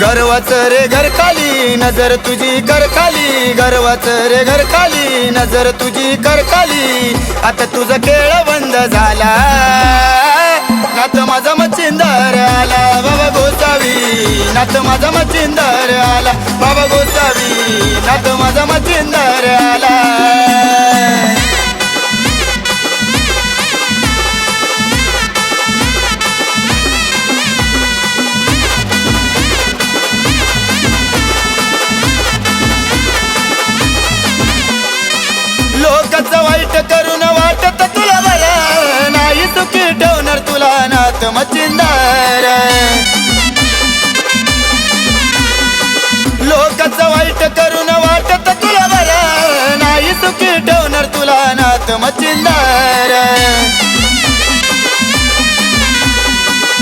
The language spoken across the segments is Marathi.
गर्वाचं रे घर खाली नजर तुझी कर खाली, गर्वाचं रे घर खाली नजर तुझी कर खाली. आता तुझा खेळ बंद झाला, नात माझा मच्छिंदर आला बाबा गोसावी, नात माझा मच्छिंदर आला बाबा गोसावी, नात माझा मच्छिंदर आला. लोकांचं वाईट करून वाटत तुला बरं, नाही सुखी ठेवणार तुला नात मच्छिंदर. लोकांचं वाईट करून वाटत तुला बरं, नाही सुखी ठेवणार तुला नात मच्छिंदर.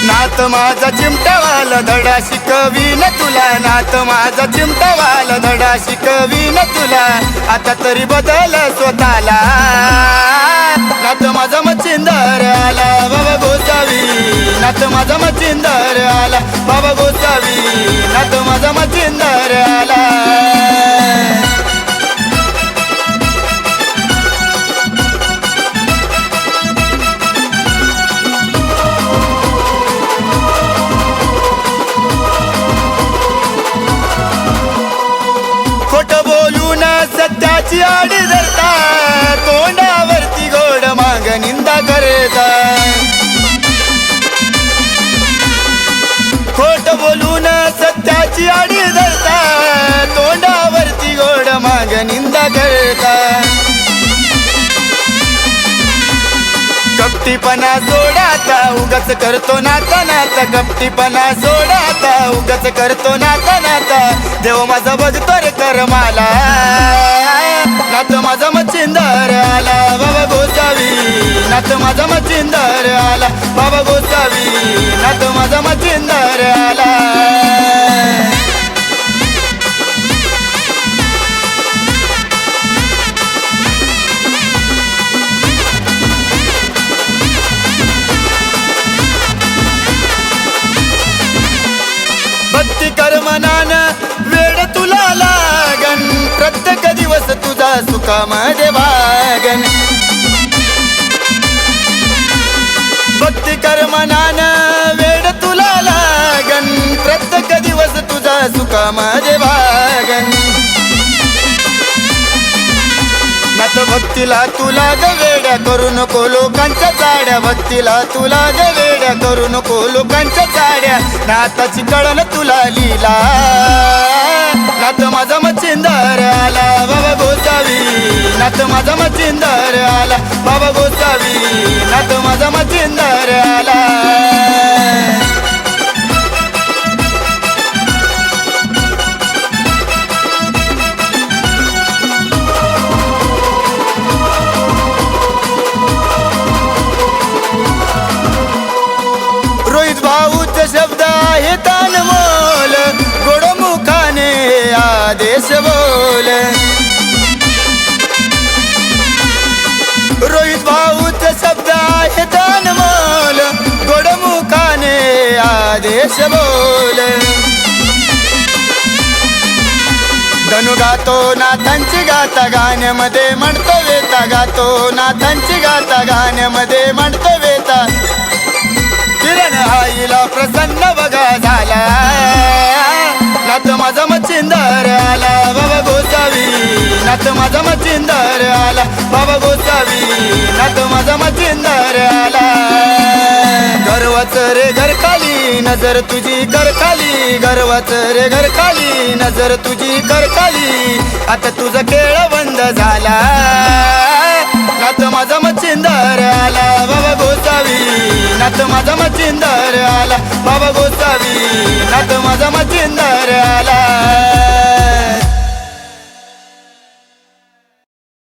नात माझा चिमटावाला धडा शिकवीन तुला, नात माझा चिमटावाला धडा शिकवीन तुला. आता तरी बदल स्वतःला, नात माझा मच्छिंदर आला बाबा गोसावी, नात माझा मच्छिंदर आला बाबा गोसावी, नात माझा मच्छिंदर आला. खोट बोलून सत्याची आडी धरता, तोंडावरती गोड माग निंदा करता. खोट बोलून सत्याची आडी धरता, तोंडावरती गोड माग निंदा करता. कपटीपणा सोडाता उगाच करतो नाता नाता, कपटीपणा सोडाता उगाच करतो नाता नाता. देव माझा बघतो रे करमाला, नात माझा मच्छिंदर आला बाबा गोसावी, नात माझा मच्छिंदर आला बाबा गोसावी, नात माझा मच्छिंदर आला. भक्ती कर मनान वेळ तुला लागन, प्रत्येक दिवस तुझा सुखामध्ये भागन. भक्ती कर मनान वेळ तुला लागन, प्रत्येक दिवस तुझा सुखामध्ये भागन. नात भक्तीला तुला ग वेड्या करू नको लोकांच्या चाड्या, भक्तीला तुला ग वेड्या करू नको लोकांच्या चाड्या. नाताची कळण तुला लीला, नात माझा मच्छिंदर आला बाबा गोसावी, नात माझा मच्छिंदर आला बाबा गोसावी, नात माझा मच्छिंदर आला. रोहित भाऊचे शब्द आहेत अनमोल, गोड मुखाने आदेश बोल. रोहित भाऊचे शब्द आहेत अनमोल, गोड मुखाने आदेश बोल. धनु गातो नाथांची गाता गाण्यामध्ये म्हणतो वेता, गातो नाथांची गाता गाण्यामध्ये म्हणतो वेता. किरण आईला प्रसन्न बघा झाला, नात माझा मच्छिंदर आला बाबा गोसावी, नात माझा मच्छिंदर आला बाबा गोसावी, नात माझा मच्छिंदर आला. गर्वाचं रे घर खाली नजर तुझी कर खाली, गर्वाचं रे घर खाली नजर तुझी कर खाली. आता तुझा खेळ बंद झाला, नात माझा मच्छिंदर आला बाबा गोसावी, नात माझा मच्छिंदर आला बाबा गोसावी, नात माझा मच्छिंदर आला.